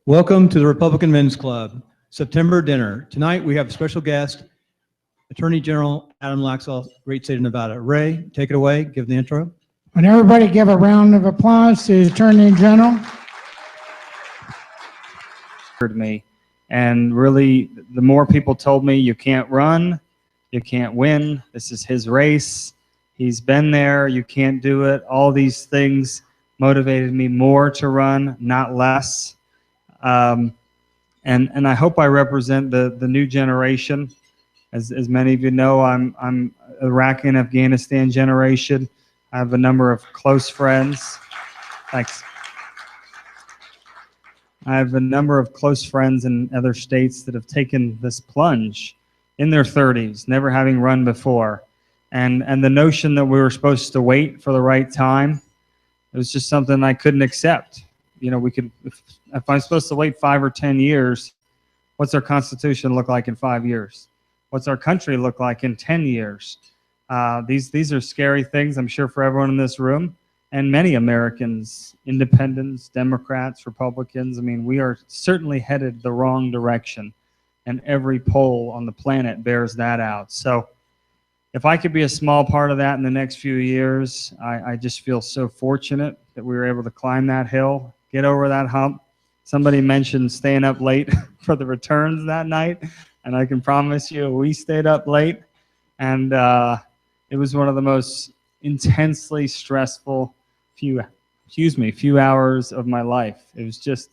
Welcome to the Republican Men's Club September dinner. Tonight we have a special guest, Attorney General Adam Laxalt, great state of Nevada. Ray, take it away, give the intro. And everybody give a round of applause to the Attorney General. Me, and really, the more people told me, you can't run, you can't win, this is his race, he's been there, you can't do it, all these things motivated me more to run, not less. And I hope I represent the new generation. As many of you know, I'm Iraqi and Afghanistan generation. I have a number of close friends. Thanks. I have a number of close friends in other states that have taken this plunge in their 30s, never having run before. And the notion that we were supposed to wait for the right time, it was just something I couldn't accept. You know, if I'm supposed to wait 5 or 10 years, what's our Constitution look like in 5 years? What's our country look like in 10 years? These are scary things, I'm sure, for everyone in this room and many Americans, independents, Democrats, Republicans. I mean, we are certainly headed the wrong direction, and every poll on the planet bears that out. So if I could be a small part of that in the next few years, I just feel so fortunate that we were able to climb that hill, get over that hump. Somebody mentioned staying up late for the returns that night, and I can promise you we stayed up late, and it was one of the most intensely stressful few hours of my life. It was just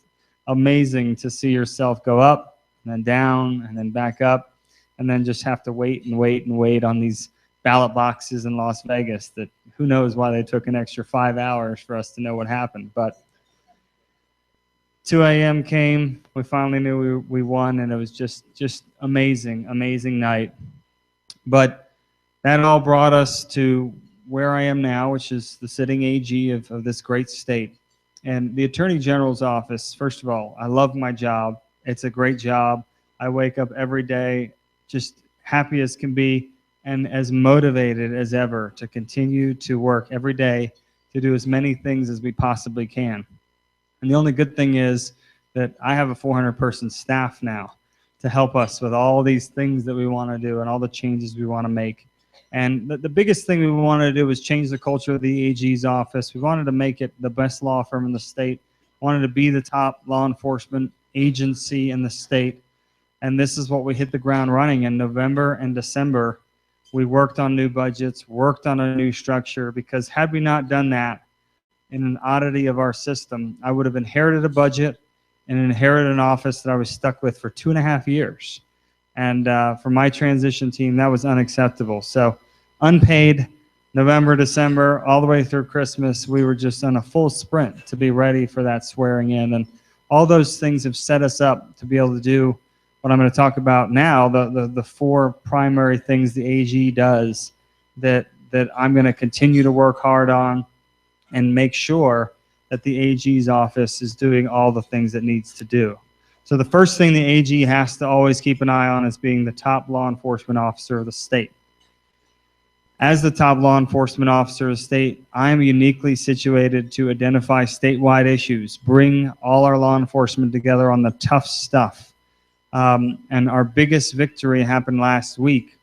amazing to see yourself go up and then down and then back up, and then just have to wait and wait and wait on these ballot boxes in Las Vegas that who knows why they took an extra 5 hours for us to know what happened. But 2 a.m. came, we finally knew we won, and it was just amazing night. But that all brought us to where I am now, which is the sitting AG of this great state. And the Attorney General's office, first of all, I love my job. It's a great job. I wake up every day just happy as can be and as motivated as ever to continue to work every day to do as many things as we possibly can. And the only good thing is that I have a 400-person staff now to help us with all these things that we want to do and all the changes we want to make. And the biggest thing we wanted to do was change the culture of the AG's office. We wanted to make it the best law firm in the state, wanted to be the top law enforcement agency in the state. And this is what we hit the ground running in November and December. We worked on new budgets, worked on a new structure, because had we not done that, in an oddity of our system, I would have inherited a budget and inherited an office that I was stuck with for 2.5 years. And for my transition team, that was unacceptable. So unpaid, November, December, all the way through Christmas, we were just on a full sprint to be ready for that swearing in. And all those things have set us up to be able to do what I'm going to talk about now, the 4 primary things the AG does that I'm going to continue to work hard on and make sure that the AG's office is doing all the things it needs to do. So the first thing the AG has to always keep an eye on is being the top law enforcement officer of the state. As the top law enforcement officer of the state, I am uniquely situated to identify statewide issues, bring all our law enforcement together on the tough stuff. And our biggest victory happened last week,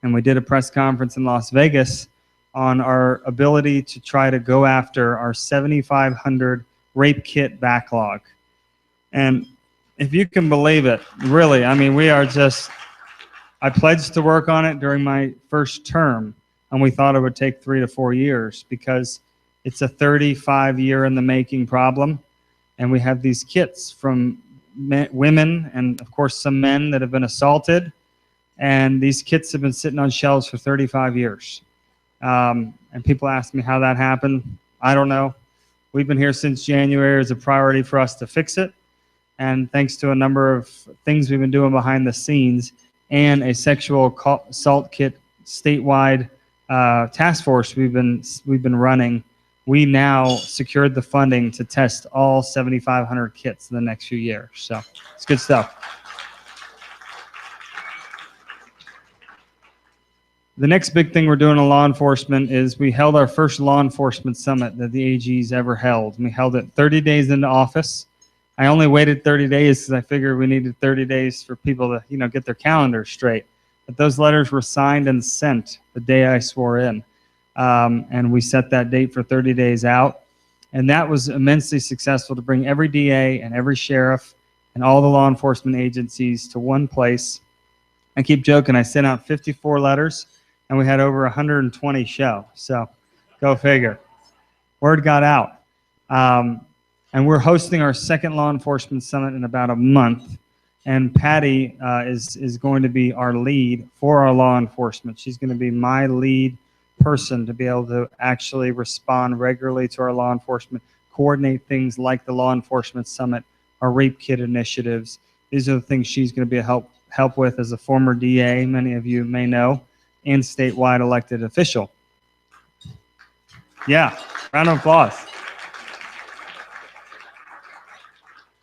and we did a press conference in Las Vegas on our ability to try to go after our 7,500 rape kit backlog. And if you can believe it, really, I mean, I pledged to work on it during my first term, and we thought it would take 3 to 4 years because it's a 35-year in the making problem. And we have these kits from women and, of course, some men that have been assaulted. And these kits have been sitting on shelves for 35 years. And people ask me how that happened. I don't know. We've been here since January. It's a priority for us to fix it. And thanks to a number of things we've been doing behind the scenes and a sexual assault kit statewide task force we've been running, we now secured the funding to test all 7,500 kits in the next few years. So it's good stuff. The next big thing we're doing in law enforcement is we held our first law enforcement summit that the AG's ever held. And we held it 30 days into office. I only waited 30 days because I figured we needed 30 days for people to, get their calendars straight. But those letters were signed and sent the day I swore in. And we set that date for 30 days out. And that was immensely successful to bring every DA and every sheriff and all the law enforcement agencies to one place. I keep joking, I sent out 54 letters and we had over 120 show. So go figure. Word got out. And we're hosting our second law enforcement summit in about a month. And Patty is going to be our lead for our law enforcement. She's going to be my lead person to be able to actually respond regularly to our law enforcement, coordinate things like the law enforcement summit, our rape kit initiatives. These are the things she's going to be a help with as a former DA, many of you may know, and statewide elected official. Yeah, round of applause.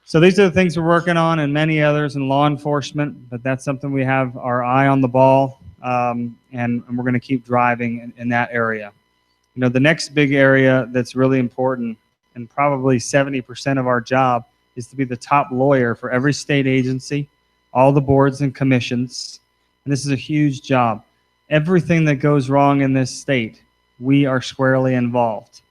So these are the things we're working on and many others in law enforcement, but that's something we have our eye on the ball, and we're going to keep driving in that area. The next big area that's really important, and probably 70% of our job, is to be the top lawyer for every state agency, all the boards and commissions, and this is a huge job. Everything that goes wrong in this state, we are squarely involved.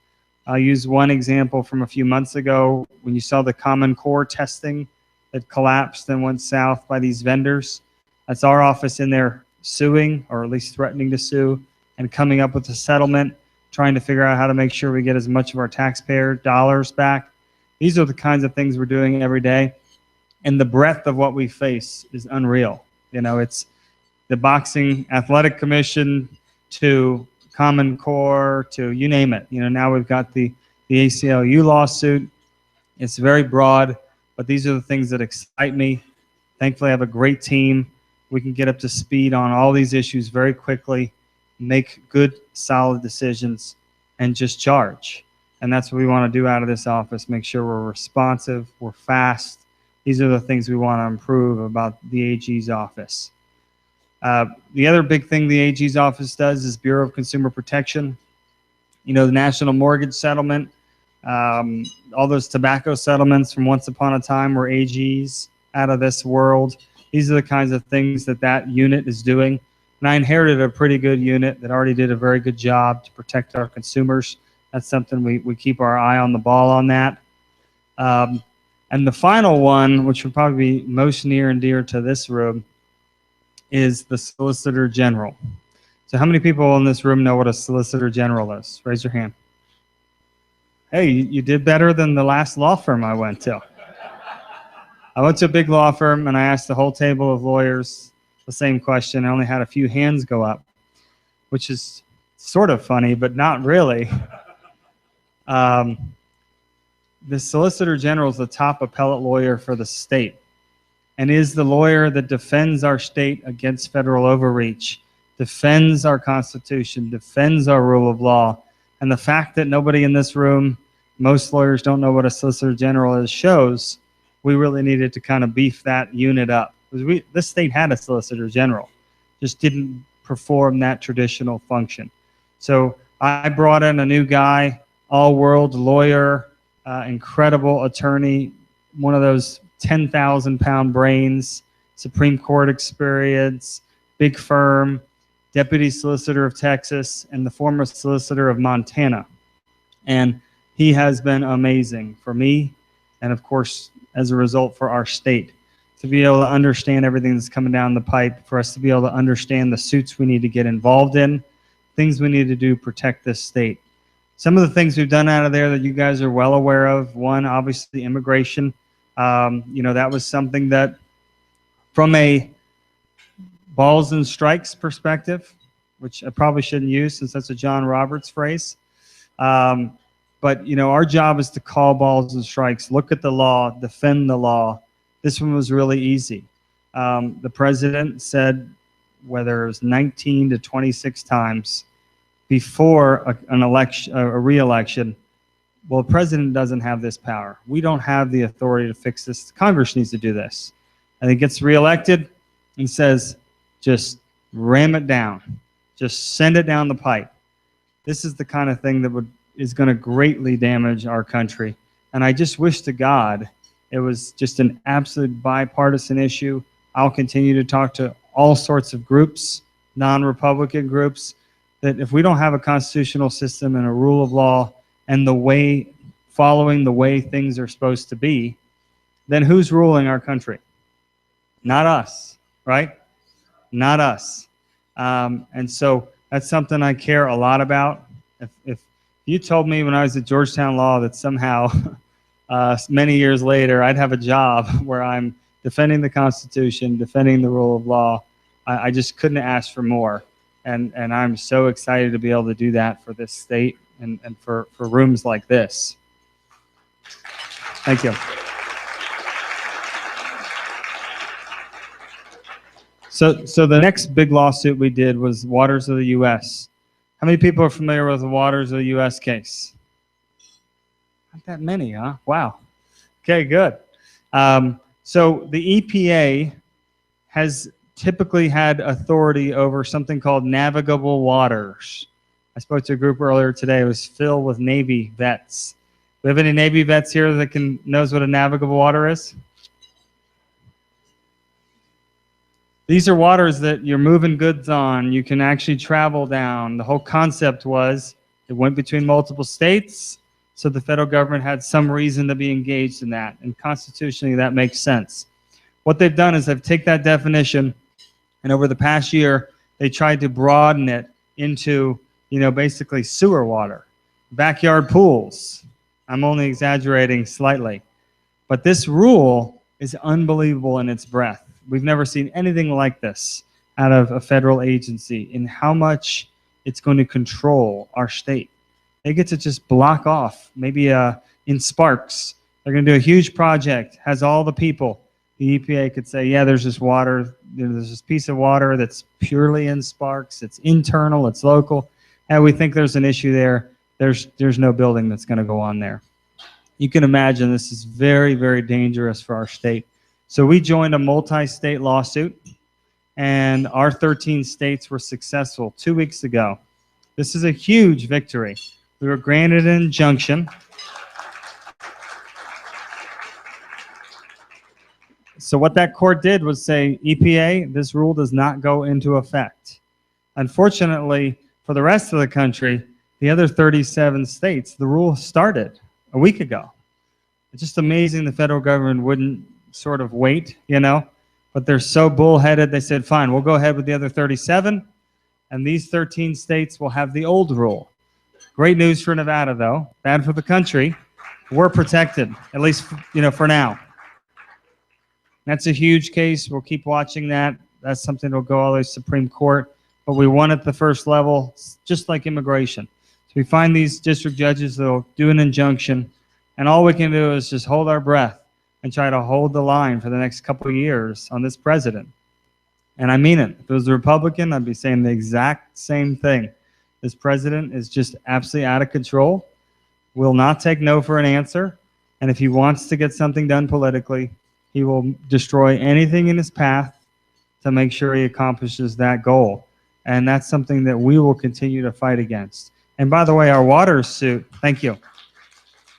I'll use one example from a few months ago when you saw the Common Core testing that collapsed and went south by these vendors. That's our office in there suing, or at least threatening to sue, and coming up with a settlement, trying to figure out how to make sure we get as much of our taxpayer dollars back. These are the kinds of things we're doing every day. And the breadth of what we face is unreal. It's the Boxing Athletic Commission to Common Core to you name it. Now we've got the ACLU lawsuit. It's very broad, but these are the things that excite me. Thankfully, I have a great team. We can get up to speed on all these issues very quickly, make good, solid decisions, and just charge. And that's what we want to do out of this office, make sure we're responsive, we're fast. These are the things we want to improve about the AG's office. The other big thing the AG's office does is Bureau of Consumer Protection. The national mortgage settlement, all those tobacco settlements from once upon a time were AG's out of this world. These are the kinds of things that unit is doing. And I inherited a pretty good unit that already did a very good job to protect our consumers. That's something we keep our eye on the ball on that. And the final one, which would probably be most near and dear to this room, is the Solicitor General. So how many people in this room know what a Solicitor General is? Raise your hand. Hey, you did better than the last law firm I went to. I went to a big law firm and I asked the whole table of lawyers the same question. I only had a few hands go up, which is sort of funny, but not really. The Solicitor General is the top appellate lawyer for the state and is the lawyer that defends our state against federal overreach, defends our Constitution, defends our rule of law. And the fact that nobody in this room, most lawyers don't know what a Solicitor General is, shows we really needed to kind of beef that unit up. Because this state had a Solicitor General, just didn't perform that traditional function. So I brought in a new guy, all-world lawyer, incredible attorney, one of those 10,000-pound brains, Supreme Court experience, big firm, Deputy Solicitor of Texas, and the former Solicitor of Montana. And he has been amazing for me, and of course, as a result, for our state, to be able to understand everything that's coming down the pipe, for us to be able to understand the suits we need to get involved in, things we need to do to protect this state. Some of the things we've done out of there that you guys are well aware of, one, obviously immigration. That was something that, from a balls and strikes perspective, which I probably shouldn't use since that's a John Roberts phrase. But our job is to call balls and strikes, look at the law, defend the law. This one was really easy. The president said, whether it was 19 to 26 times before an election, a re-election, well, the president doesn't have this power. We don't have the authority to fix this. Congress needs to do this. And he gets reelected and says, just ram it down. Just send it down the pipe. This is the kind of thing that is going to greatly damage our country. And I just wish to God It was just an absolute bipartisan issue. I'll continue to talk to all sorts of groups, non-Republican groups, that if we don't have a constitutional system and a rule of law and following the way things are supposed to be, then who's ruling our country? Not us, right? Not us. And so that's something I care a lot about. If you told me when I was at Georgetown Law that somehow many years later I'd have a job where I'm defending the Constitution, defending the rule of law, I just couldn't ask for more. And I'm so excited to be able to do that for this state and for rooms like this. Thank you. So the next big lawsuit we did was Waters of the U.S. How many people are familiar with the Waters of the U.S. case? Not that many, huh? Wow. Okay, good. So the EPA has typically had authority over something called navigable waters. I spoke to a group earlier today. It was filled with Navy vets. Do we have any Navy vets here that knows what a navigable water is? These are waters that you're moving goods on. You can actually travel down. The whole concept was it went between multiple states, so the federal government had some reason to be engaged in that. And constitutionally, that makes sense. What they've done is they've taken that definition, and over the past year, they tried to broaden it into, basically sewer water, backyard pools. I'm only exaggerating slightly. But this rule is unbelievable in its breadth. We've never seen anything like this out of a federal agency in how much it's going to control our state. They get to just block off, maybe in Sparks, they're going to do a huge project, has all the people. The EPA could say, yeah, there's this water, there's this piece of water that's purely in Sparks, it's internal, it's local, and we think there's an issue there. There's no building that's going to go on there. You can imagine this is very, very dangerous for our state. So we joined a multi-state lawsuit, and our 13 states were successful 2 weeks ago. This is a huge victory. We were granted an injunction. So what that court did was say, EPA, this rule does not go into effect. Unfortunately, for the rest of the country, the other 37 states, the rule started a week ago. It's just amazing the federal government wouldn't sort of wait, but they're so bullheaded, they said, fine, we'll go ahead with the other 37, and these 13 states will have the old rule. Great news for Nevada, though. Bad for the country. We're protected, at least, for now. That's a huge case. We'll keep watching that. That's something that'll go all the way to Supreme Court, but we won at the first level, just like immigration. So we find these district judges that'll do an injunction, and all we can do is just hold our breath and try to hold the line for the next couple of years on this president. And I mean it. If it was a Republican, I'd be saying the exact same thing. This president is just absolutely out of control, will not take no for an answer, and if he wants to get something done politically, he will destroy anything in his path to make sure he accomplishes that goal. And that's something that we will continue to fight against. And by the way, our Waters suit, thank you.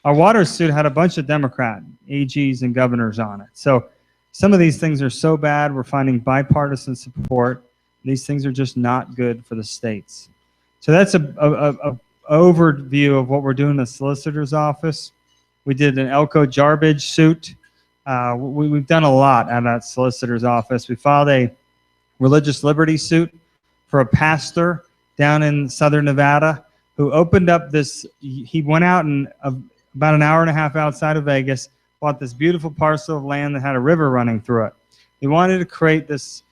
Our Waters suit had a bunch of Democrat AGs and governors on it. So some of these things are so bad, we're finding bipartisan support. These things are just not good for the states. So that's a overview of what we're doing in the solicitor's office. We did an Elko Jarbidge suit. We've done a lot out of that solicitor's office. We filed a religious liberty suit for a pastor down in southern Nevada who opened up this, he went out and about an hour and a half outside of Vegas, bought this beautiful parcel of land that had a river running through it. He wanted to create this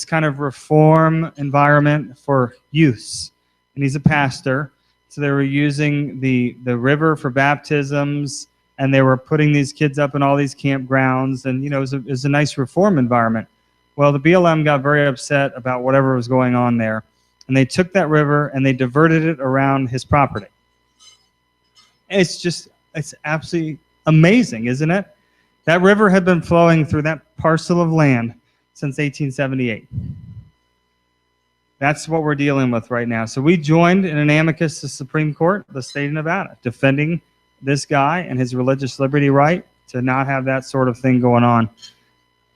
kind of reform environment for youths. And he's a pastor, so they were using the river for baptisms, and they were putting these kids up in all these campgrounds, and it was a nice reform environment. Well, the BLM got very upset about whatever was going on there, and they took that river and they diverted it around his property. It's absolutely amazing, isn't it? That river had been flowing through that parcel of land since 1878. That's what we're dealing with right now. So we joined in an amicus to the Supreme Court, the state of Nevada, defending this guy and his religious liberty right. to not have that sort of thing going on.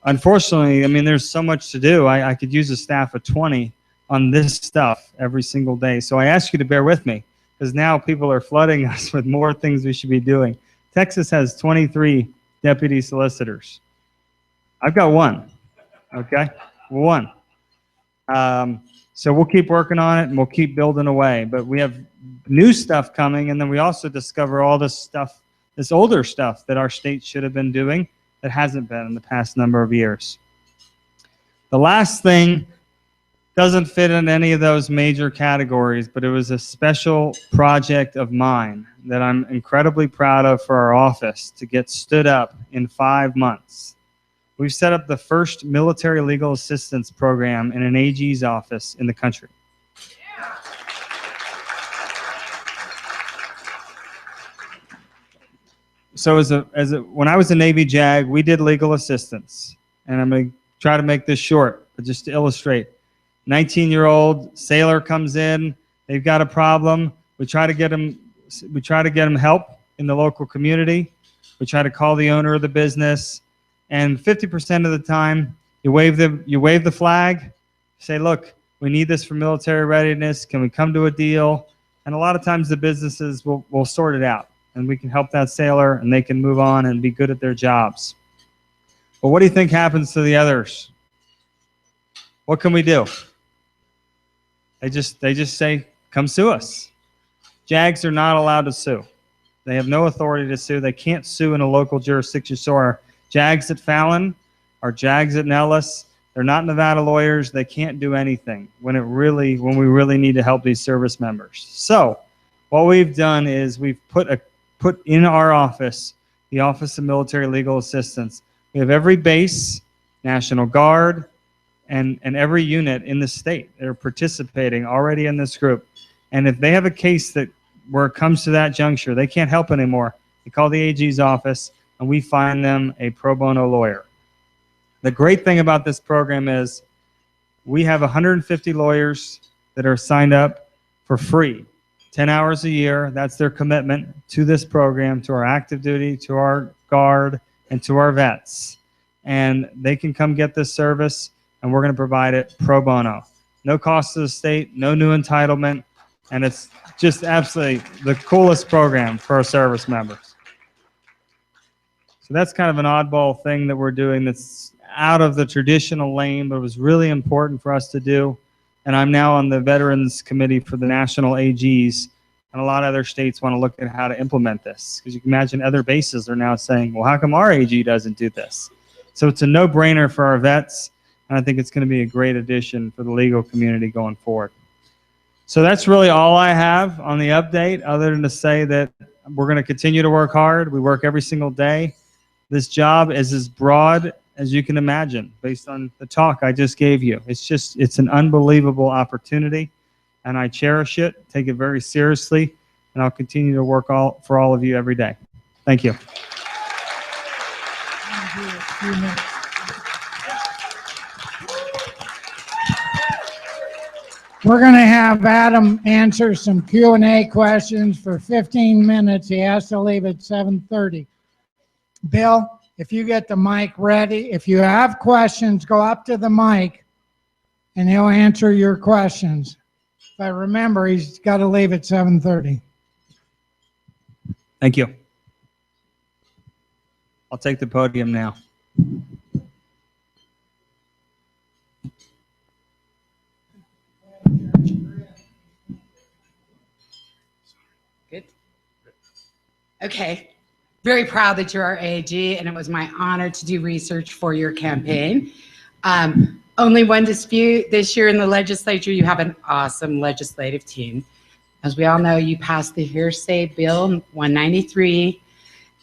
Unfortunately, I mean, there's so much to do. I could use a staff of 20 on this stuff every single day. So I ask you to bear with me, because now people are flooding us with more things we should be doing. Texas has 23 deputy solicitors. I've got one, okay? One. So we'll keep working on it and we'll keep building away. But we have new stuff coming, and then we also discover all this stuff, this older stuff that our state should have been doing that hasn't been in the past number of years. The last thing doesn't fit in any of those major categories, but it was a special project of mine that I'm incredibly proud of for our office to get stood up in 5 months. We've set up the first military legal assistance program in an AG's office in the country. So when I was a Navy JAG, we did legal assistance. And I'm going to try to make this short, but just to illustrate. 19-year-old sailor comes in, they've got a problem. We try to get them help in the local community. We try to call the owner of the business. And 50% of the time, you wave the flag, say, look, we need this for military readiness. Can we come to a deal? And a lot of times the businesses will sort it out, and we can help that sailor, and they can move on and be good at their jobs. But what do you think happens to the others? What can we do? They just say, come sue us. JAGs are not allowed to sue. They have no authority to sue. They can't sue in a local jurisdiction. So our JAGs at Fallon, our JAGs at Nellis, they're not Nevada lawyers. They can't do anything when we really need to help these service members. So what we've done is we've put in our office, the Office of Military Legal Assistance. We have every base, National Guard, and every unit in the state that are participating already in this group. And if they have a case where it comes to that juncture, they can't help anymore, they call the AG's office, and we find them a pro bono lawyer. The great thing about this program is we have 150 lawyers that are signed up for free, 10 hours a year. That's their commitment to this program, to our active duty, to our Guard, and to our vets. And they can come get this service, and we're going to provide it pro bono. No cost to the state, no new entitlement, and it's just absolutely the coolest program for our service members. So that's kind of an oddball thing that we're doing that's out of the traditional lane, but it was really important for us to do. And I'm now on the Veterans Committee for the National AGs, and a lot of other states want to look at how to implement this. Because you can imagine other bases are now saying, well, how come our AG doesn't do this? So it's a no-brainer for our vets, and I think it's going to be a great addition for the legal community going forward. So that's really all I have on the update, other than to say that we're going to continue to work hard. We work every single day. This job is as broad as you can imagine based on the talk I just gave you. It's an unbelievable opportunity, and I cherish it, take it very seriously, and I'll continue to work for all of you every day. Thank you. We're going to have Adam answer some Q&A questions for 15 minutes. He has to leave at 7:30. Bill, if you get the mic ready, if you have questions, go up to the mic and he'll answer your questions. But remember, he's got to leave at 7:30. Thank you. I'll take the podium now. Good. Okay. Very proud that you're our AG, and it was my honor to do research for your campaign. Only one dispute this year in the legislature. You have an awesome legislative team. As we all know, you passed the hearsay bill 193,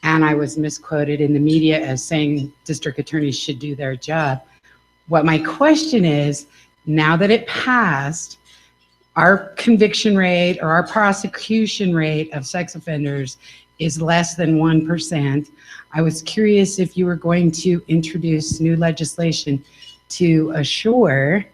and I was misquoted in the media as saying district attorneys should do their job. What my question is, now that it passed, our conviction rate or our prosecution rate of sex offenders is less than 1%. I was curious if you were going to introduce new legislation to assure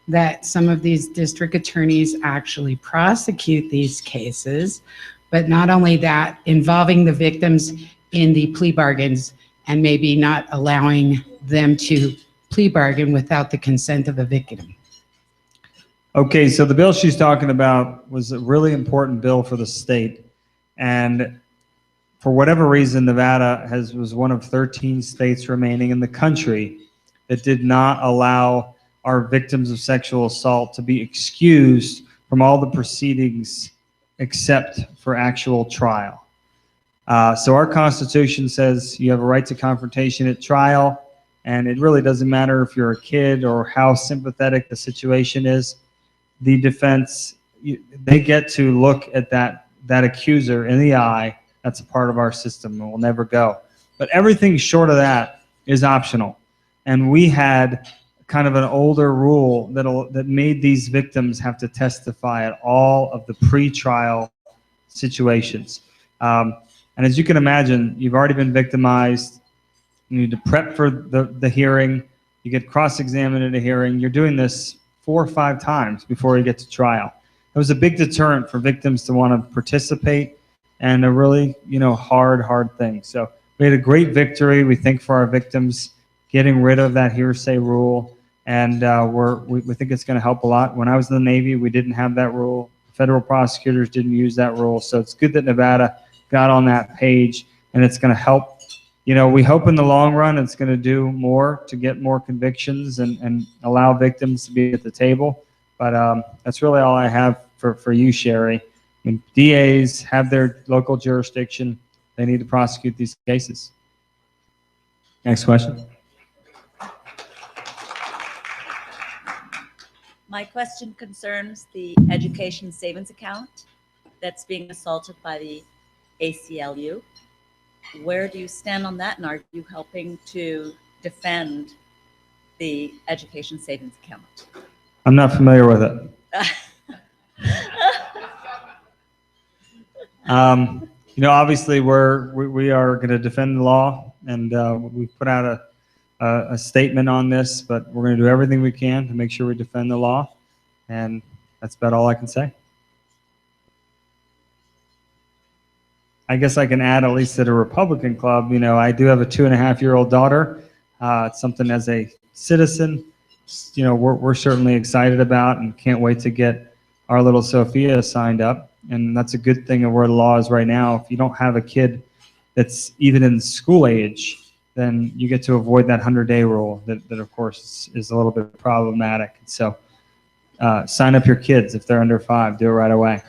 that some of these district attorneys actually prosecute these cases, but not only that, involving the victims in the plea bargains and maybe not allowing them to plea bargain without the consent of a victim. Okay, so the bill she's talking about was a really important bill for the state. And for whatever reason, Nevada was one of 13 states remaining in the country that did not allow our victims of sexual assault to be excused from all the proceedings except for actual trial. So our Constitution says you have a right to confrontation at trial, and it really doesn't matter if you're a kid or how sympathetic the situation is. The defense, they get to look at that accuser in the eye. That's a part of our system and will never go. But everything short of that is optional. And we had kind of an older rule that made these victims have to testify at all of the pre-trial situations. And as you can imagine, you've already been victimized. You need to prep for the hearing. You get cross-examined at a hearing. You're doing this 4 or 5 times before you get to trial. It was a big deterrent for victims to want to participate, and a really, hard thing. So we had a great victory, we think, for our victims, getting rid of that hearsay rule. And we think it's going to help a lot. When I was in the Navy, we didn't have that rule. Federal prosecutors didn't use that rule. So it's good that Nevada got on that page, and it's going to help. We hope in the long run it's going to do more to get more convictions and allow victims to be at the table. But that's really all I have for you, Sherry. I mean, DAs have their local jurisdiction. They need to prosecute these cases. Next question. My question concerns the education savings account that's being assaulted by the ACLU. Where do you stand on that, and are you helping to defend the education savings account? I'm not familiar with it. Obviously we are going to defend the law, and we put out a statement on this, but we're going to do everything we can to make sure we defend the law, and that's about all I can say. I guess I can add, at least at a Republican club, I do have a 2.5-year-old daughter. It's something as a citizen, we're certainly excited about and can't wait to get our little Sophia signed up. And that's a good thing of where the law is right now. If you don't have a kid that's even in school age, then you get to avoid that 100-day rule that of course is a little bit problematic. So sign up your kids if they're under 5. Do it right away.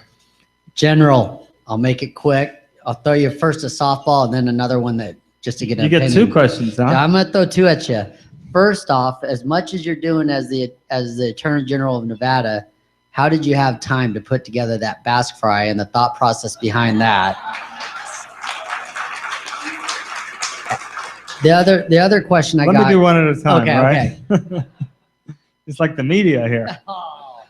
General, I'll make it quick. I'll throw you first a softball and then another one that just to get an opinion. You get 2 questions, huh? Yeah, I'm gonna throw 2 at you. First off, as much as you're doing as the Attorney General of Nevada, how did you have time to put together that Basque fry and the thought process behind that? The other question I got. Let me do one at a time, okay, right? Okay. It's like the media here. Oh.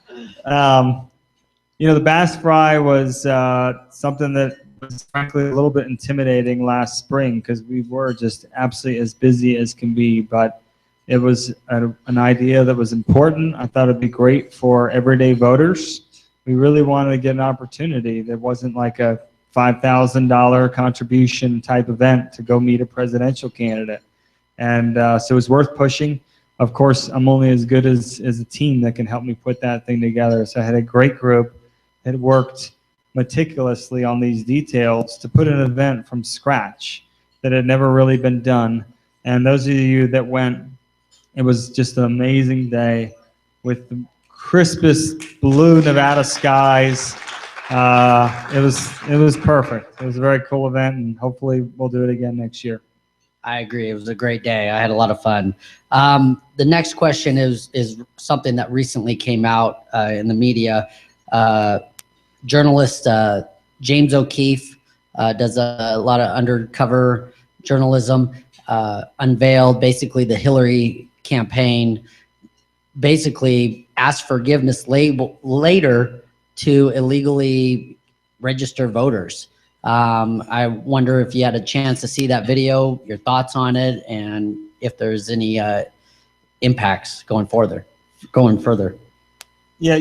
The bass fry was something that was frankly a little bit intimidating last spring because we were just absolutely as busy as can be, but it was an idea that was important. I thought it'd be great for everyday voters. We really wanted to get an opportunity that wasn't like a $5,000 contribution type event to go meet a presidential candidate. And so it was worth pushing. Of course, I'm only as good as a team that can help me put that thing together. So I had a great group that worked meticulously on these details to put an event from scratch that had never really been done. And those of you that went, it was just an amazing day with the crispest blue Nevada skies. It was perfect. It was a very cool event, and hopefully we'll do it again next year. I agree. It was a great day. I had a lot of fun. The next question is something that recently came out in the media. Journalist James O'Keefe does a lot of undercover journalism, unveiled basically the Hillary campaign, basically asked forgiveness later to illegally register voters. I wonder if you had a chance to see that video, your thoughts on it, and if there's any impacts going further. Yeah,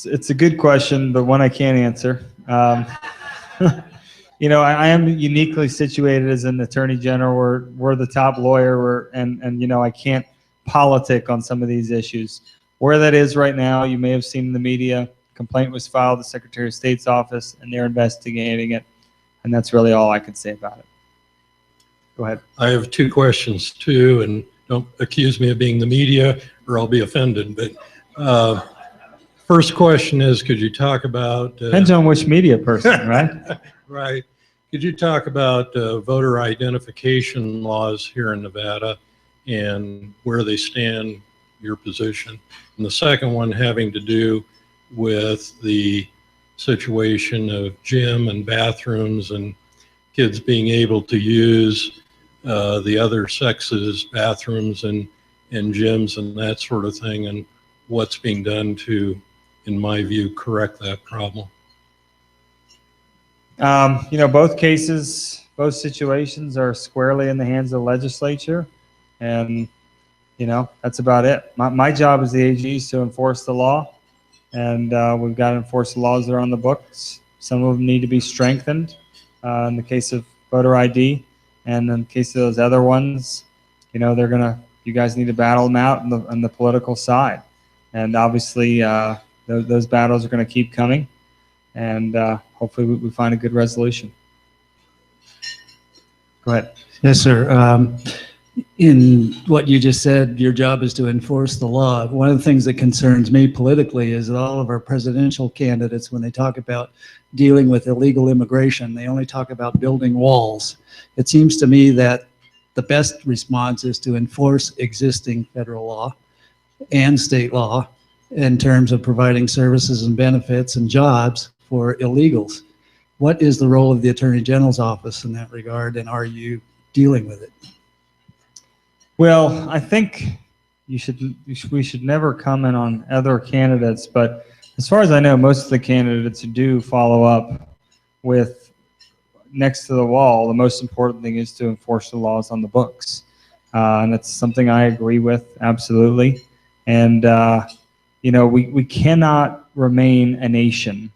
it's a good question, but one I can't answer. I am uniquely situated as an attorney general. We're the top lawyer, and I can't politic on some of these issues. Where that is right now, you may have seen in the media, complaint was filed at the Secretary of State's office, and they're investigating it. And that's really all I can say about it. Go ahead. I have two questions too, and don't accuse me of being the media or I'll be offended. But first question is, could you talk about... Depends on which media person, right? Right. Could you talk about voter identification laws here in Nevada and where they stand, your position? And the second one having to do with the situation of gym and bathrooms and kids being able to use the other sex's bathrooms and gyms and that sort of thing, and what's being done to, in my view, correct that problem. Both cases, both situations are squarely in the hands of the legislature, and that's about it. My job as the AG is to enforce the law, and we've got to enforce the laws that are on the books. Some of them need to be strengthened in the case of voter ID, and in the case of those other ones, you guys need to battle them out on the political side, and obviously those battles are going to keep coming, and hopefully we find a good resolution. Go ahead. Yes, sir. In what you just said, your job is to enforce the law. One of the things that concerns me politically is that all of our presidential candidates, when they talk about dealing with illegal immigration, they only talk about building walls. It seems to me that the best response is to enforce existing federal law and state law in terms of providing services and benefits and jobs for illegals. What is the role of the Attorney General's office in that regard, and are you dealing with it? Well, I think we should never comment on other candidates, but as far as I know, most of the candidates do follow up with next to the wall. The most important thing is to enforce the laws on the books, and that's something I agree with absolutely. And we cannot remain a nation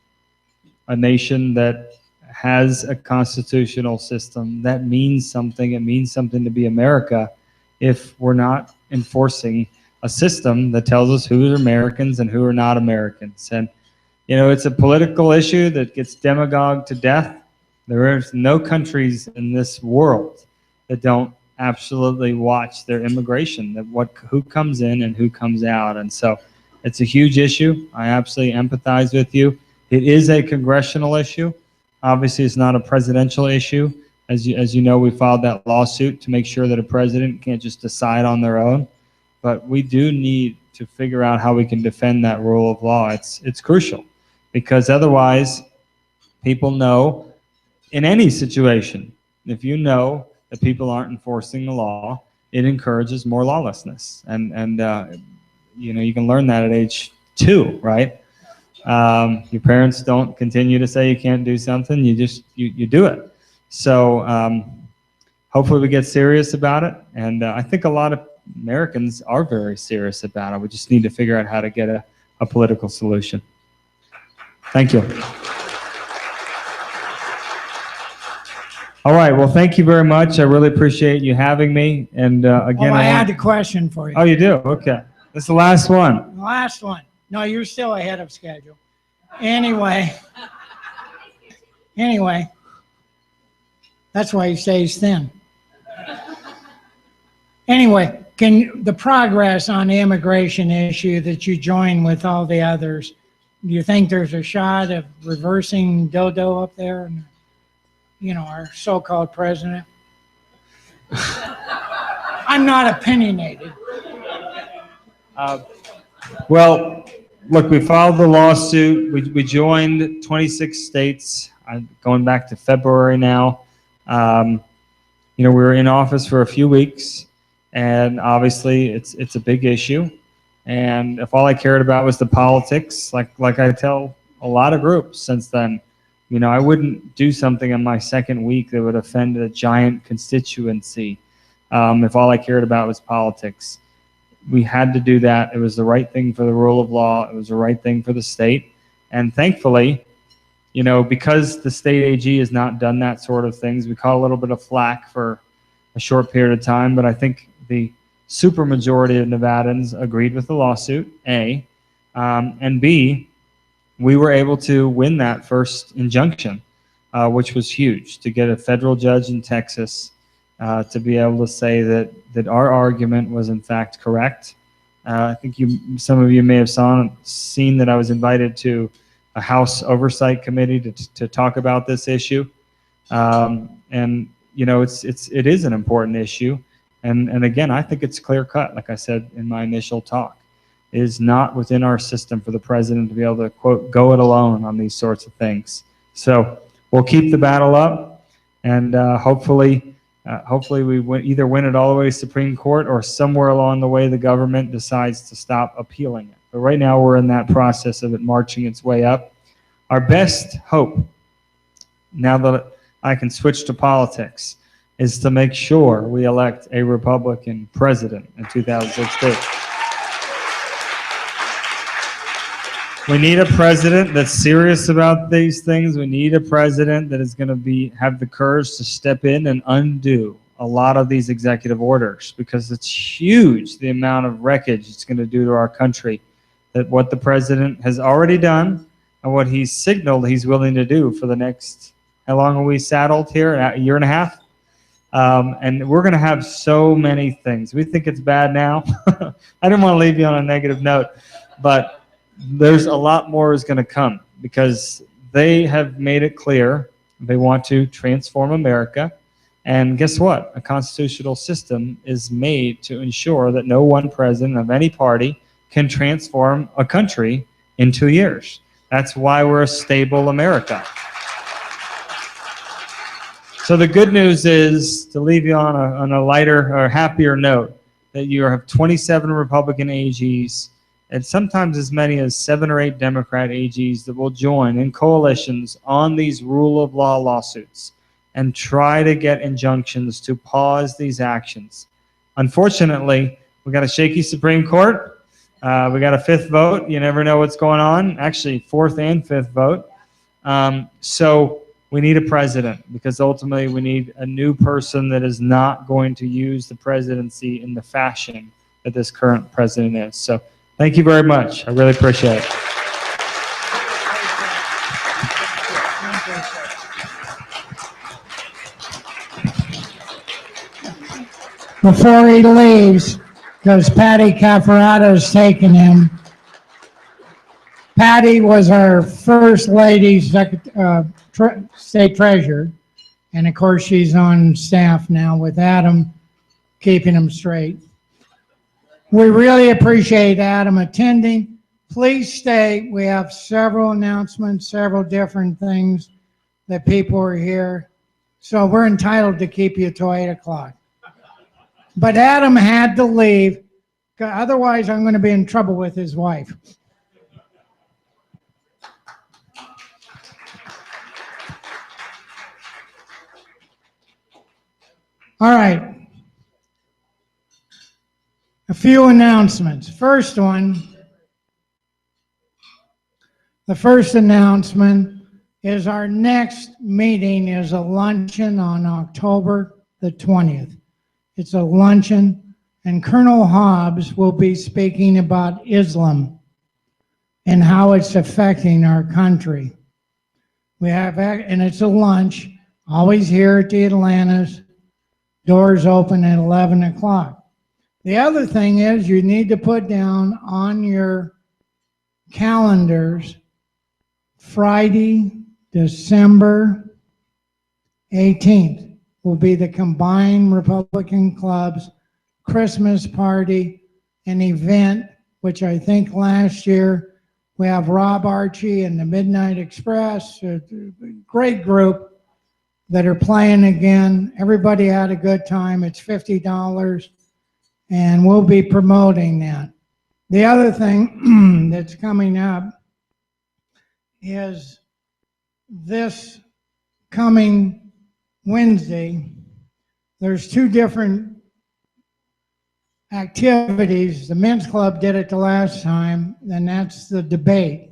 that has a constitutional system that means something. It means something to be America if we're not enforcing a system that tells us who are Americans and who are not Americans. And, it's a political issue that gets demagogued to death. There is no countries in this world that don't absolutely watch their immigration, who comes in and who comes out. And so it's a huge issue. I absolutely empathize with you. It is a congressional issue. Obviously, it's not a presidential issue. As you know, we filed that lawsuit to make sure that a president can't just decide on their own. But we do need to figure out how we can defend that rule of law. It's crucial, because otherwise people know in any situation, if you know that people aren't enforcing the law, it encourages more lawlessness. And you can learn that at age 2, right? Your parents don't continue to say you can't do something, you do it. So hopefully we get serious about it, and I think a lot of Americans are very serious about it. We just need to figure out how to get a political solution. Thank you. All right, well, thank you very much. I really appreciate you having me. And again, I had a question for you. Oh, you do? Okay. That's the last one. The last one. No, you're still ahead of schedule. Anyway, that's why he stays thin. Anyway, the progress on the immigration issue that you join with all the others, do you think there's a shot of reversing Dodo up there, and our so-called president? I'm not opinionated. Well, look, we filed the lawsuit. We joined 26 states. I'm going back to February now. We were in office for a few weeks, and obviously it's a big issue. And if all I cared about was the politics, like I tell a lot of groups since then, I wouldn't do something in my second week that would offend a giant constituency if all I cared about was politics. We had to do that. It was the right thing for the rule of law. It was the right thing for the state. And thankfully, you know, because the state AG has not done that sort of things, we caught a little bit of flack for a short period of time, but I think the supermajority of Nevadans agreed with the lawsuit, A, and B, we were able to win that first injunction, which was huge, to get a federal judge in Texas to be able to say that our argument was in fact correct. I think some of you may have seen that I was invited to a House Oversight Committee to talk about this issue, and you know, it is an important issue, and again, I think it's clear cut. Like I said in my initial talk, it is not within our system for the president to be able to, quote, go it alone on these sorts of things. So we'll keep the battle up, and hopefully we either win it all the way to Supreme Court, or somewhere along the way the government decides to stop appealing it. But right now we're in that process of it marching its way up. Our best hope, now that I can switch to politics, is to make sure we elect a Republican president in 2016. We need a president that's serious about these things. We need a president that is going to have the courage to step in and undo a lot of these executive orders, because it's huge, the amount of wreckage it's going to do to our country, that what the president has already done and what he's signaled he's willing to do for the next, how long are we saddled here? A year and a half? And we're going to have so many things. We think it's bad now. I didn't want to leave you on a negative note, but there's a lot more is going to come, because they have made it clear they want to transform America. And guess what? A constitutional system is made to ensure that no one president of any party can transform a country in 2 years. That's why we're a stable America. So the good news is, to leave you on a lighter or happier note, that you have 27 Republican AGs and sometimes as many as 7 or 8 Democrat AGs that will join in coalitions on these rule of law lawsuits and try to get injunctions to pause these actions. Unfortunately, we got a shaky Supreme Court. We got a 5th vote. You never know what's going on. Actually, 4th and 5th vote. So we need a president, because ultimately we need a new person that is not going to use the presidency in the fashion that this current president is. So thank you very much. I really appreciate it. Before he leaves, because Patty Cafarato's taken him. Patty was our first lady state treasurer, and of course she's on staff now with Adam, keeping him straight. We really appreciate Adam attending. Please stay. We have several announcements, several different things that people are here. So we're entitled to keep you till 8 o'clock. But Adam had to leave, otherwise I'm going to be in trouble with his wife. All right. A few announcements. The first announcement is our next meeting is a luncheon on October the 20th. It's a luncheon, and Colonel Hobbs will be speaking about Islam and how it's affecting our country. And it's a lunch, always here at the Atlantis. Doors open at 11 o'clock. The other thing is, you need to put down on your calendars Friday, December 18th will be the combined Republican clubs Christmas party, an event, which I think last year we have Rob Archie and the Midnight Express, a great group that are playing again. Everybody had a good time. It's $50, and we'll be promoting that. The other thing that's coming up is this coming Wednesday, there's 2 different activities. The men's club did it the last time, and that's the debate.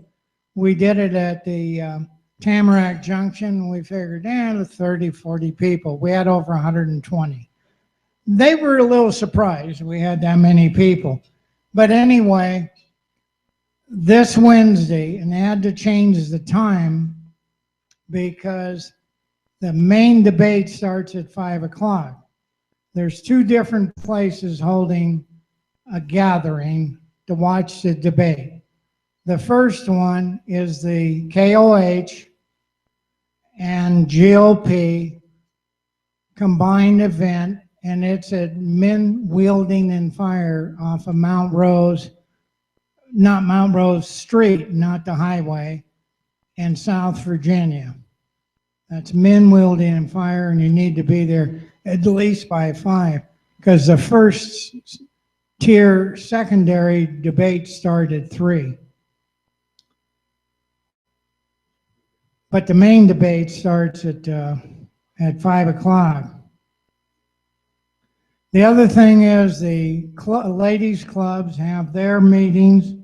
We did it at the Tamarack Junction. We figured, 30, 40 people. We had over 120. They were a little surprised we had that many people. But anyway, this Wednesday, and they had to change the time because the main debate starts at 5 o'clock. There's two different places holding a gathering to watch the debate. The first one is the KOH and GOP combined event, and it's at Men Wielding and Fire off of Mount Rose, not Mount Rose Street, not the highway, in South Virginia. That's Men Wielding and Fire, and you need to be there at least by 5, because the first tier secondary debate started at 3. But the main debate starts at 5 o'clock. The other thing is the ladies' clubs have their meetings.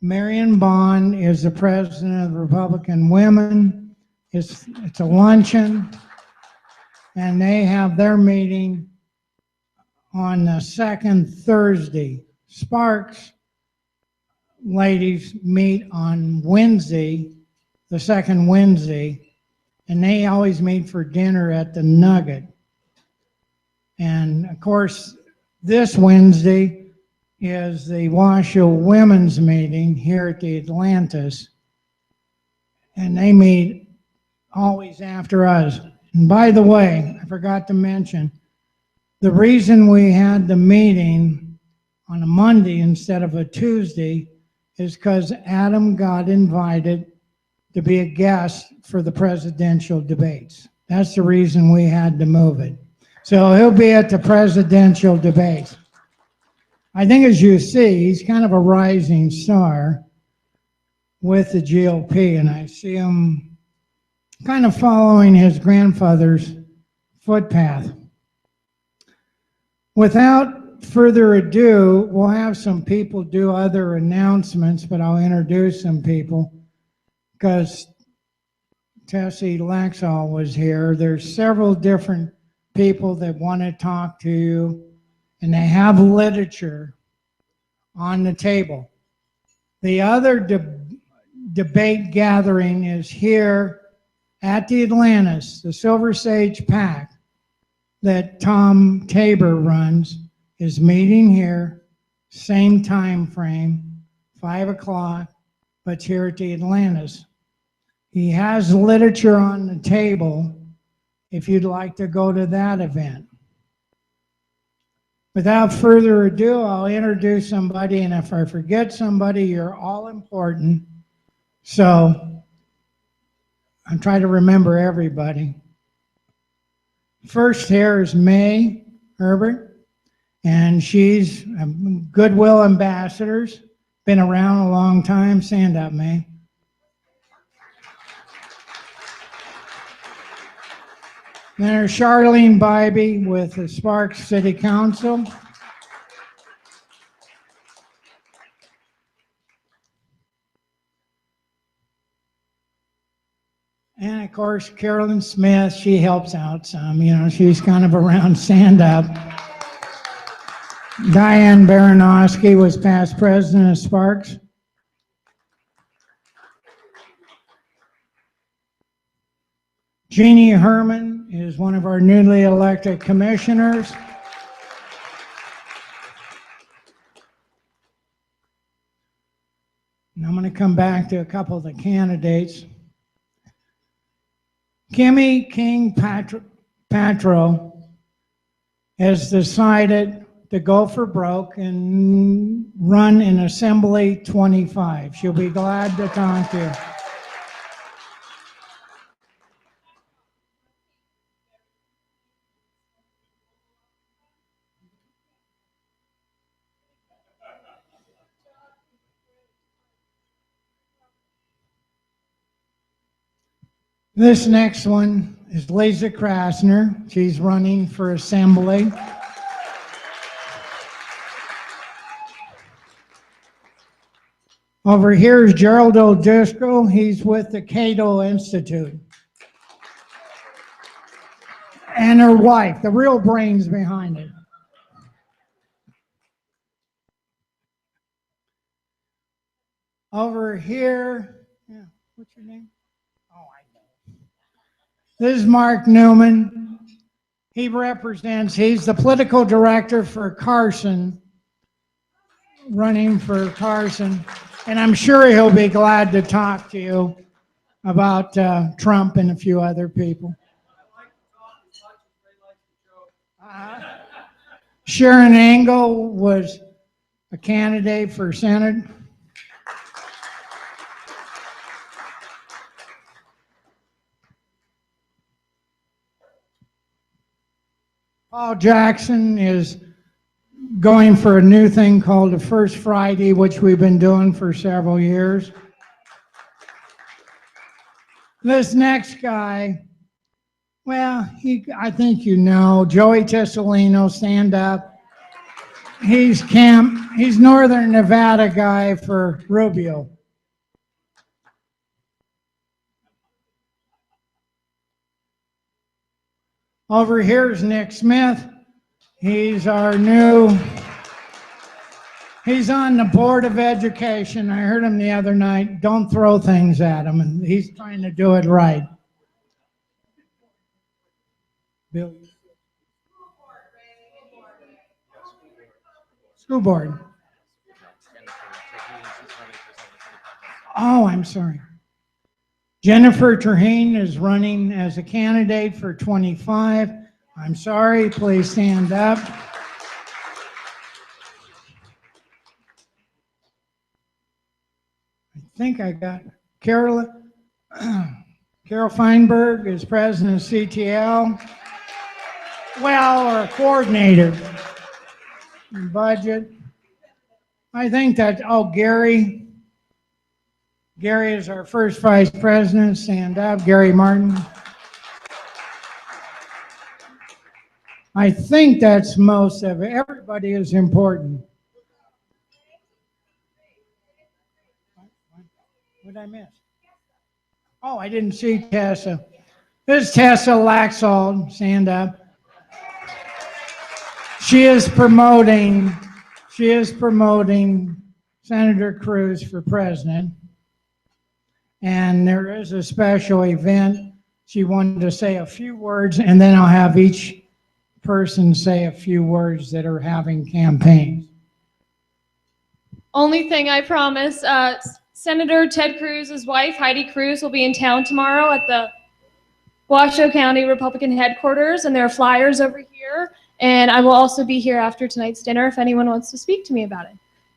Marion Bond is the president of the Republican Women. It's a luncheon, and they have their meeting on the second Thursday. Sparks ladies meet on Wednesday, the second Wednesday, and they always meet for dinner at the Nugget. And of course, this Wednesday is the Washoe Women's Meeting here at the Atlantis, and they meet always after us. And by the way, I forgot to mention, the reason we had the meeting on a Monday instead of a Tuesday is because Adam got invited to be a guest for the presidential debates. That's the reason we had to move it. So he'll be at the presidential debates. I think, as you see, he's kind of a rising star with the GOP, and I see him kind of following his grandfather's footpath. Without further ado, we'll have some people do other announcements, but I'll introduce some people because Tessie Laxalt was here. There's several different people that want to talk to you, and they have literature on the table. The other debate gathering is here at the Atlantis, the Silver Sage PAC that Tom Tabor runs is meeting here, same time frame, 5 o'clock, but here at the Atlantis. He has literature on the table if you'd like to go to that event. Without further ado, I'll introduce somebody, and if I forget somebody, you're all important. So I'm trying to remember everybody. First here is May Herbert, and she's a Goodwill Ambassadors, been around a long time. Stand up, May. Then there's Charlene Bybee with the Sparks City Council. And of course, Carolyn Smith, she helps out some, she's kind of around stand up. Diane Baranowski was past president of Sparks. Jeannie Herman is one of our newly elected commissioners. And I'm going to come back to a couple of the candidates. Kimmy King Patro has decided to go for broke and run in Assembly 25. She'll be glad to talk to you. This next one is Lisa Krasner. She's running for Assembly. Over here is Gerald O'Driscoll. He's with the Cato Institute. And her wife, the real brains behind it. Over here, yeah, what's your name? Oh, I know. This is Mark Newman. He's the political director for Carson, running for Carson. And I'm sure he'll be glad to talk to you about Trump and a few other people. Sharon Angle was a candidate for Senate. Paul Jackson is going for a new thing called the First Friday, which we've been doing for several years. This next guy, well, I think you know, Joey Testolino, stand up. He's Northern Nevada guy for Rubio. Over here is Nick Smith. He's on the Board of Education. I heard him the other night. Don't throw things at him. And he's trying to do it right. Bill. School board. Oh, I'm sorry. Jennifer Terhane is running as a candidate for 25. I'm sorry, please stand up. I think I got Carol Feinberg is president of CTL. Well, or coordinator in budget. I think that, Gary. Gary is our first vice president. Stand up, Gary Martin. I think that's most of it. Everybody is important. What did I miss? Oh, I didn't see Tessa. This is Tessa Laxalt. Stand up. She is promoting Senator Cruz for president. And there is a special event. She wanted to say a few words, and then I'll have each person say a few words that are having campaigns. Only thing I promise, Senator Ted Cruz's wife, Heidi Cruz, will be in town tomorrow at the Washoe County Republican headquarters, and there are flyers over here. And I will also be here after tonight's dinner if anyone wants to speak to me about it.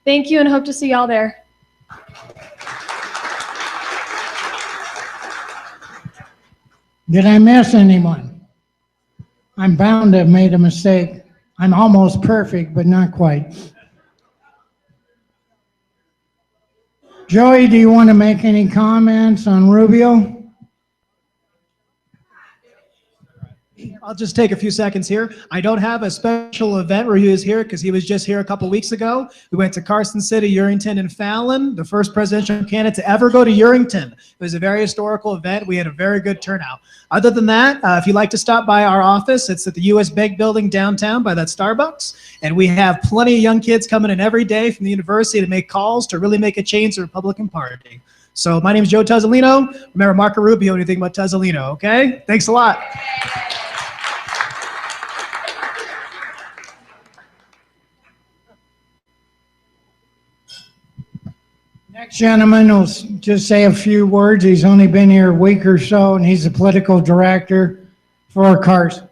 Thank you, and hope to see y'all there. Did I miss anyone? I'm bound to have made a mistake. I'm almost perfect, but not quite. Joey, do you want to make any comments on Rubio? I'll just take a few seconds here. I don't have a special event where he was here because he was just here a couple weeks ago. We went to Carson City, Urington, and Fallon, the first presidential candidate to ever go to Urington. It was a very historical event. We had a very good turnout. Other than that, if you'd like to stop by our office, it's at the U.S. Bank building downtown by that Starbucks. And we have plenty of young kids coming in every day from the university to make calls to really make a change to the Republican Party. So my name is Joe Tuzolino. Remember Marco Rubio when you think about Tuzolino, okay? Thanks a lot. Next gentleman will just say a few words. He's only been here a week or so, and he's the political director for Carson.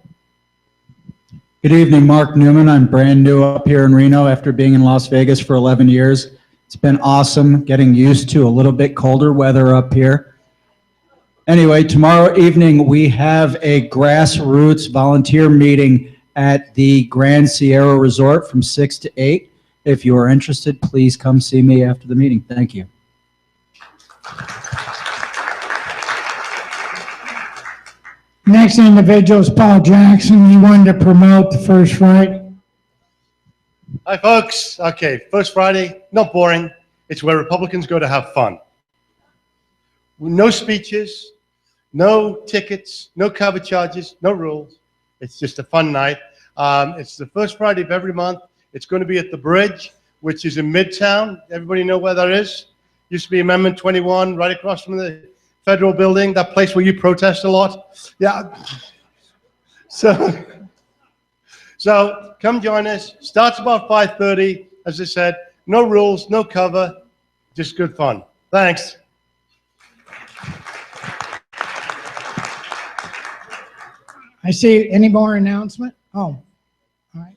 Good evening, Mark Newman. I'm brand new up here in Reno after being in Las Vegas for 11 years. It's been awesome getting used to a little bit colder weather up here. Anyway, tomorrow evening we have a grassroots volunteer meeting at the Grand Sierra Resort from 6 to 8. If you are interested, please come see me after the meeting. Thank you. Next individual is Paul Jackson. He wanted to promote the First Friday. Hi, folks. Okay, First Friday, not boring. It's where Republicans go to have fun. No speeches, no tickets, no cover charges, no rules. It's just a fun night. It's the first Friday of every month. It's going to be at the Bridge, which is in Midtown. Everybody know where that is? Used to be Amendment 21, right across from the federal building, that place where you protest a lot. Yeah. So come join us. Starts about 5:30. As I said, no rules, no cover, just good fun. Thanks. I see. Any more announcement? Oh, all right.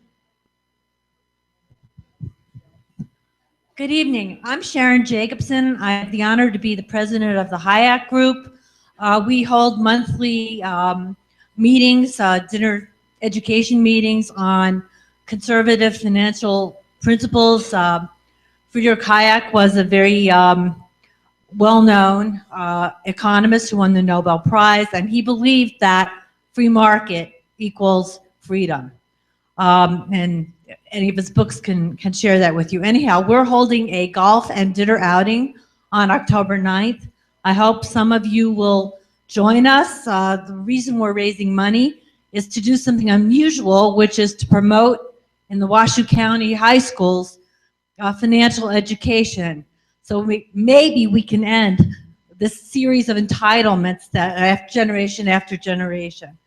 Good evening. I'm Sharon Jacobson. I have the honor to be the president of the HIAC Group. We hold monthly meetings, dinner education meetings on conservative financial principles. Friedrich Hayek was a very well-known economist who won the Nobel Prize, and he believed that free market equals freedom. And any of his books can share that with you. Anyhow, we're holding a golf and dinner outing on October 9th. I hope some of you will join us. The reason we're raising money is to do something unusual, which is to promote in the Washoe County high schools financial education. So maybe we can end this series of entitlements that generation after generation.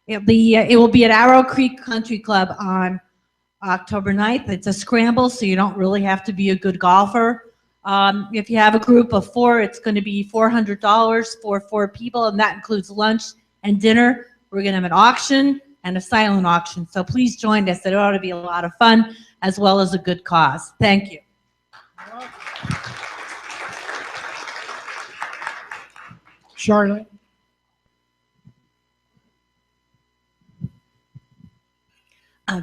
It will be at Arrow Creek Country Club on October 9th. It's a scramble, so you don't really have to be a good golfer. If you have a group of 4, it's going to be $400 for 4 people, and that includes lunch and dinner. We're going to have an auction and a silent auction, so please join us. It ought to be a lot of fun, as well as a good cause. Thank you. Charlotte.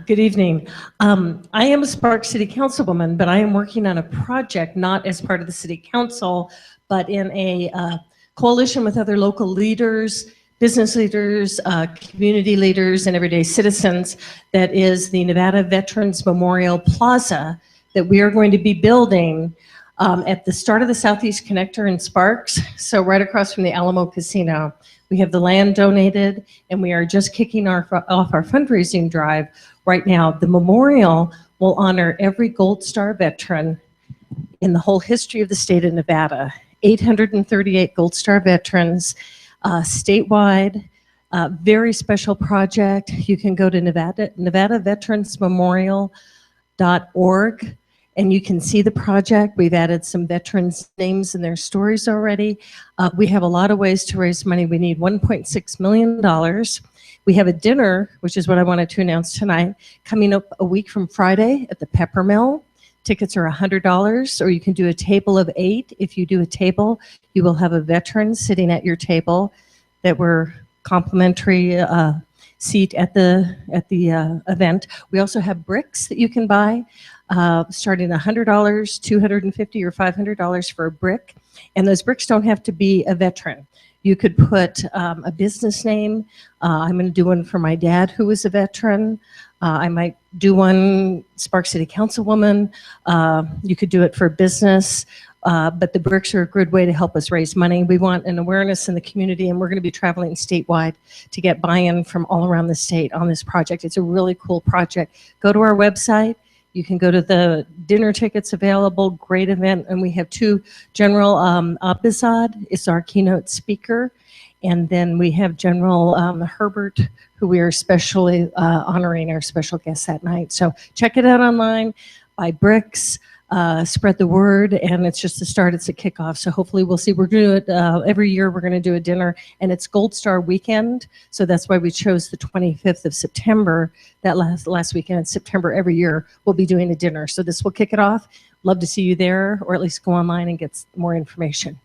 Good evening. I am a Sparks City Councilwoman, but I am working on a project not as part of the City Council, but in a coalition with other local leaders, business leaders, community leaders, and everyday citizens. That is the Nevada Veterans Memorial Plaza that we are going to be building at the start of the Southeast Connector in Sparks, so right across from the Alamo Casino. We have the land donated, and we are just kicking off our fundraising drive right now. The memorial will honor every Gold Star veteran in the whole history of the state of Nevada. 838 Gold Star veterans statewide. Very special project. You can go to NevadaVeteransMemorial.org and you can see the project. We've added some veterans' names and their stories already. We have a lot of ways to raise money. We need $1.6 million. We have a dinner, which is what I wanted to announce tonight, coming up a week from Friday at the Pepper Mill. Tickets are $100, or you can do a table of 8. If you do a table, you will have a veteran sitting at your table that were complimentary seat at the event. We also have bricks that you can buy, starting $100, $250, or $500 for a brick. And those bricks don't have to be a veteran. You could put a business name. I'm going to do one for my dad, who was a veteran. I might do one, Spark City Councilwoman. You could do it for business. But the bricks are a good way to help us raise money. We want an awareness in the community, and we're going to be traveling statewide to get buy-in from all around the state on this project. It's a really cool project. Go to our website. You can go to the dinner tickets available. Great event. And we have 2 General Abizad is our keynote speaker. And then we have General Herbert, who we are especially honoring, our special guest that night. So check it out online, buy bricks, spread the word, and it's just a start. It's a kickoff. So hopefully we'll see. We're going to do it every year. We're going to do a dinner, and it's Gold Star weekend. So that's why we chose the 25th of September. That last weekend in September every year, we'll be doing a dinner. So this will kick it off. Love to see you there, or at least go online and get more information.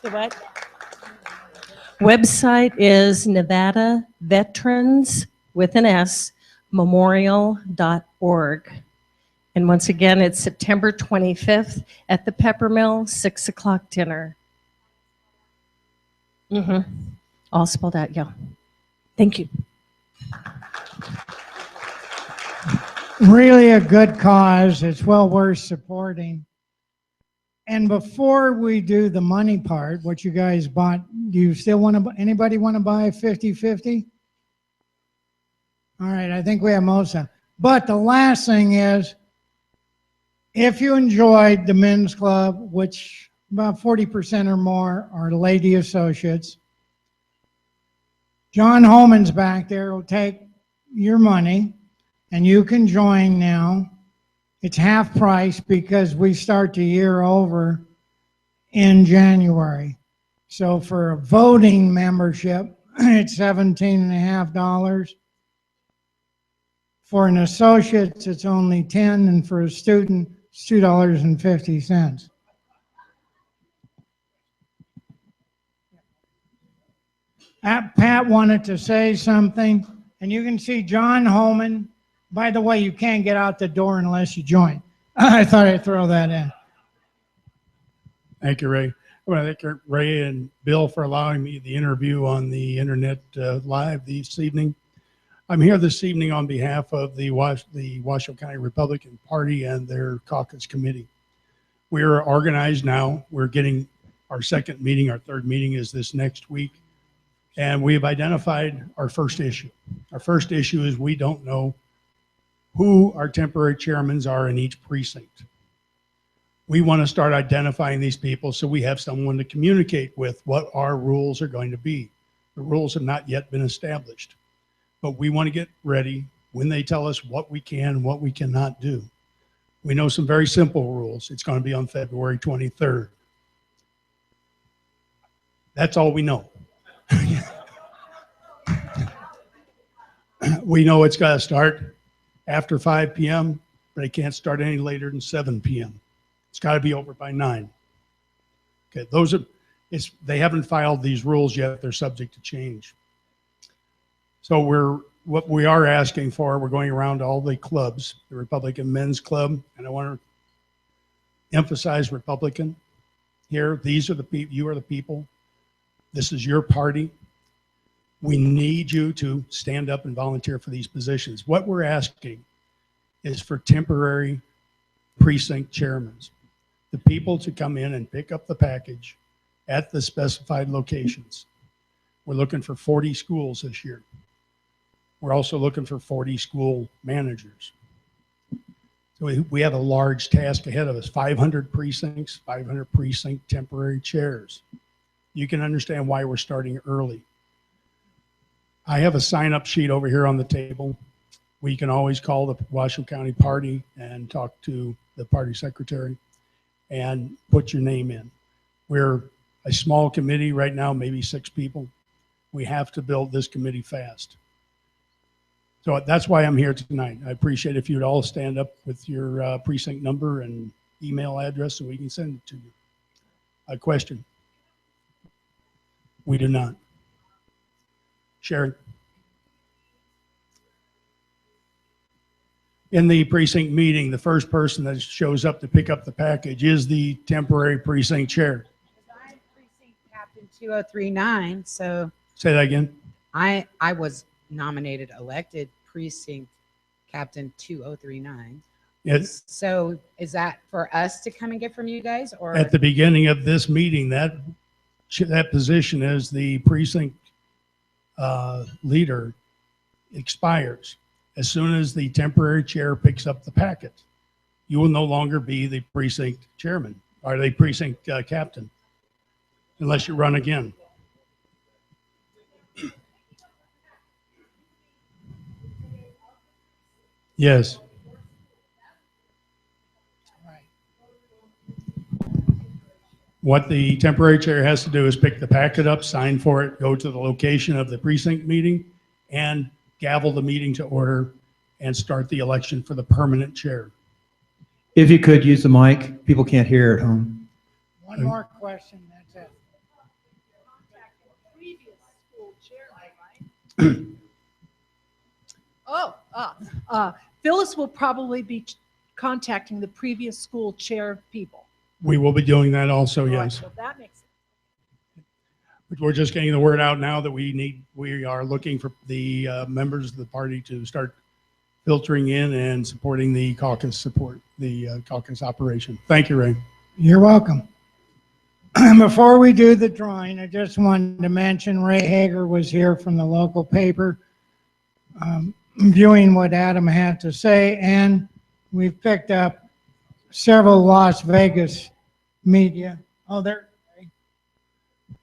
The what? Website is Nevada Veterans with an S Memorial.org. And once again, it's September 25th at the Pepper Mill, 6 o'clock dinner. All spelled out, yeah. Thank you. really a good cause. It's well worth supporting. And before we do the money part, what you guys bought, do you still want to, anybody want to buy 50-50? All right, I think we have most of them. But the last thing is, if you enjoyed the men's club, which about 40% or more are lady associates, John Holman's back there will take your money and you can join now. It's half price because we start the year over in January. So for a voting membership, it's $17.50. For an associate, it's only $10, and for a student, it's $2.50. Pat wanted to say something, and you can see John Holman. By the way, you can't get out the door unless you join. I thought I'd throw that in. Thank you, Ray. I want to thank Ray and Bill for allowing me the interview on the internet live this evening. I'm here this evening on behalf of the Washoe County Republican Party and their caucus committee. We're organized now. We're getting our second meeting. Our third meeting is this next week. And we have identified our first issue. Our first issue is we don't know who our temporary chairmen are in each precinct. We want to start identifying these people so we have someone to communicate with what our rules are going to be. The rules have not yet been established, but we want to get ready when they tell us what we can and what we cannot do. We know some very simple rules. It's going to be on February 23rd. That's all we know. We know it's got to start after 5 p.m., but it can't start any later than 7 p.m. It's got to be over by 9. Okay, those are, they haven't filed these rules yet. They're subject to change. So what we are asking for, we're going around to all the clubs, the Republican Men's Club, and I want to emphasize Republican here. These are the people, you are the people. This is your party. We need you to stand up and volunteer for these positions. What we're asking is for temporary precinct chairmen, the people to come in and pick up the package at the specified locations. We're looking for 40 schools this year. We're also looking for 40 school managers. So we have a large task ahead of us, 500 precincts, 500 precinct temporary chairs. You can understand why we're starting early. I have a sign-up sheet over here on the table. We can always call the Washoe County Party and talk to the party secretary and put your name in. We're a small committee right now, maybe 6 people. We have to build this committee fast. So that's why I'm here tonight. I appreciate if you'd all stand up with your precinct number and email address so we can send it to you. A question? We do not. Sharon? In the precinct meeting, the first person that shows up to pick up the package is the temporary precinct chair. I'm precinct captain 2039, so. Say that again. I was nominated, elected precinct captain 2039. Yes. So is that for us to come and get from you guys, or? At the beginning of this meeting, that position as the precinct leader expires. As soon as the temporary chair picks up the packet, you will no longer be the precinct chairman or the precinct captain unless you run again. Yes. What the temporary chair has to do is pick the packet up, sign for it, go to the location of the precinct meeting, and gavel the meeting to order and start the election for the permanent chair. If you could use the mic, people can't hear at home. One more question, that's it. Phyllis will probably be contacting the previous school chair people. We will be doing that also, All right, yes. so that makes sense. But we're just getting the word out now that we are looking for the members of the party to start filtering in and supporting the caucus caucus operation. Thank you, Ray. You're welcome. Before we do the drawing, I just wanted to mention Ray Hager was here from the local paper, viewing what Adam had to say, and we've picked up several Las Vegas media. Oh, there.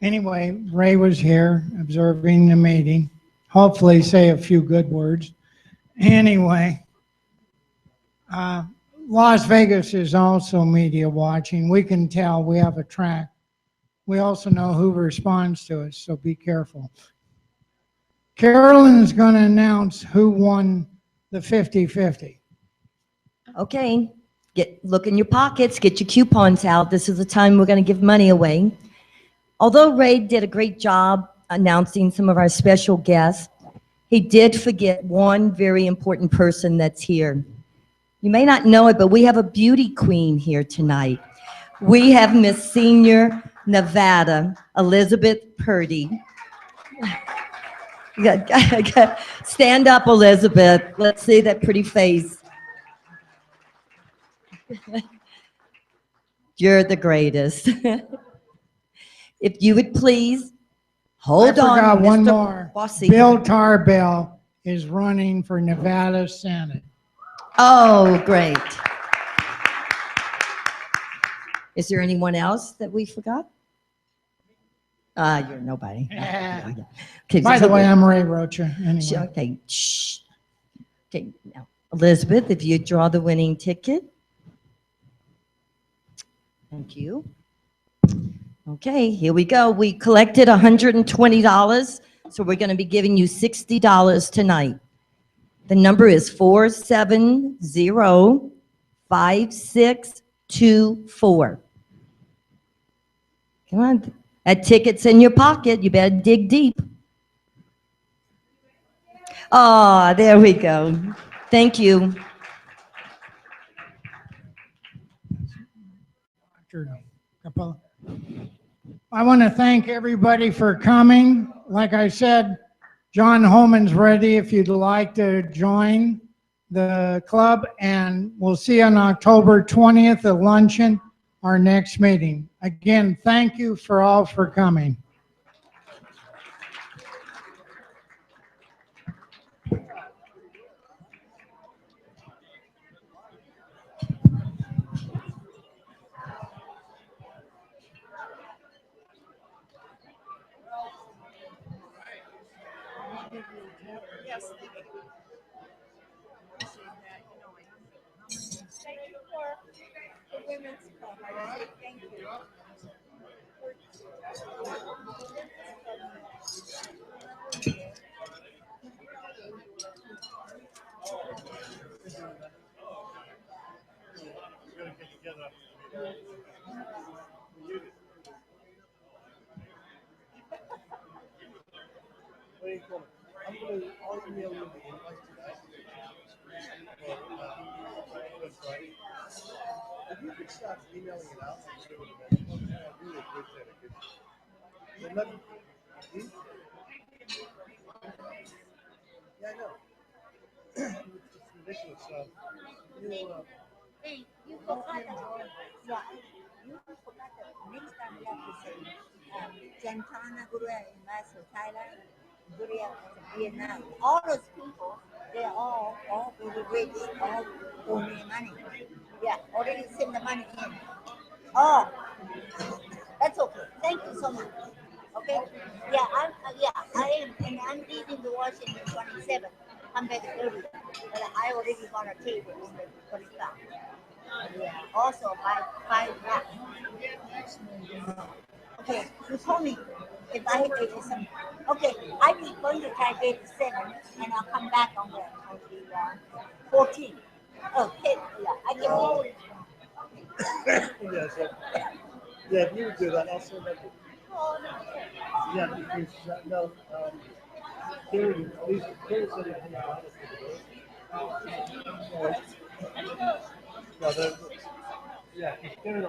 Anyway, Ray was here observing the meeting. Hopefully say a few good words. Anyway, Las Vegas is also media watching. We can tell we have a track. We also know who responds to us, so be careful. Carolyn is going to announce who won the 50-50. Okay, look in your pockets, get your coupons out. This is the time we're going to give money away. Although Ray did a great job announcing some of our special guests, he did forget one very important person that's here. You may not know it, but we have a beauty queen here tonight. We have Miss Senior Nevada, Elizabeth Purdy. Stand up, Elizabeth. Let's see that pretty face. You're the greatest. If you would please hold on. I forgot one Mr. more. Bossy. Bill Tarbell is running for Nevada Senate. Oh, great. Is there anyone else that we forgot? You're nobody. Okay, By the way, I'm Ray Rocha. Anyway. Okay, shh. Okay, now, Elizabeth, if you draw the winning ticket. Thank you. Okay, here we go. We collected $120, so we're going to be giving you $60 tonight. The number is 470-5624. Come on, that ticket's in your pocket. You better dig deep. Oh, there we go. Thank you. I want to thank everybody for coming. Like I said, John Holman's ready if you'd like to join the club, and we'll see you on October 20th at luncheon, our next meeting. Again, thank you all for coming. Yes. Thank you for the women's club. Thank you. I'm going to email you the invite to that. If you could start emailing it out, I really appreciate it. Yeah, I know. It's ridiculous. Hey, you forgot the, yeah, you forgot the next time you have to say, Jantana Gurua in Thailand, Gurua Vietnam. All those people, they're all very rich, all donate money. Yeah, already send the money in. Oh, that's okay. Thank you so much. Okay? Yeah, I am, and I'm leaving the Washington 27. Come back 30. But I already got a table for the stuff. Yeah. Also, by that. Okay, you told me if I hit 87. Okay, I'm going to try 87, and I'll come back on the 14th. Okay, yeah, I can hold it. Yeah, if you would do that, I'll send that. Yeah, because no, Karen said it. Yeah, Karen.